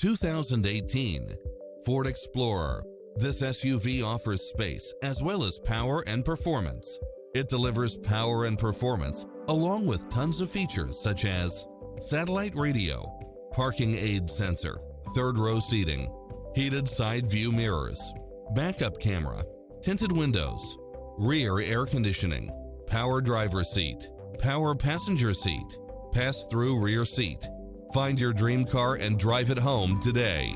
2018 Ford Explorer. This SUV offers space as well as power and performance. It delivers power and performance along with tons of features such as satellite radio, parking aid sensor, third row seating, heated side view mirrors, backup camera, tinted windows, rear air conditioning, power driver seat, power passenger seat, pass-through rear seat. Find your dream car and drive it home today.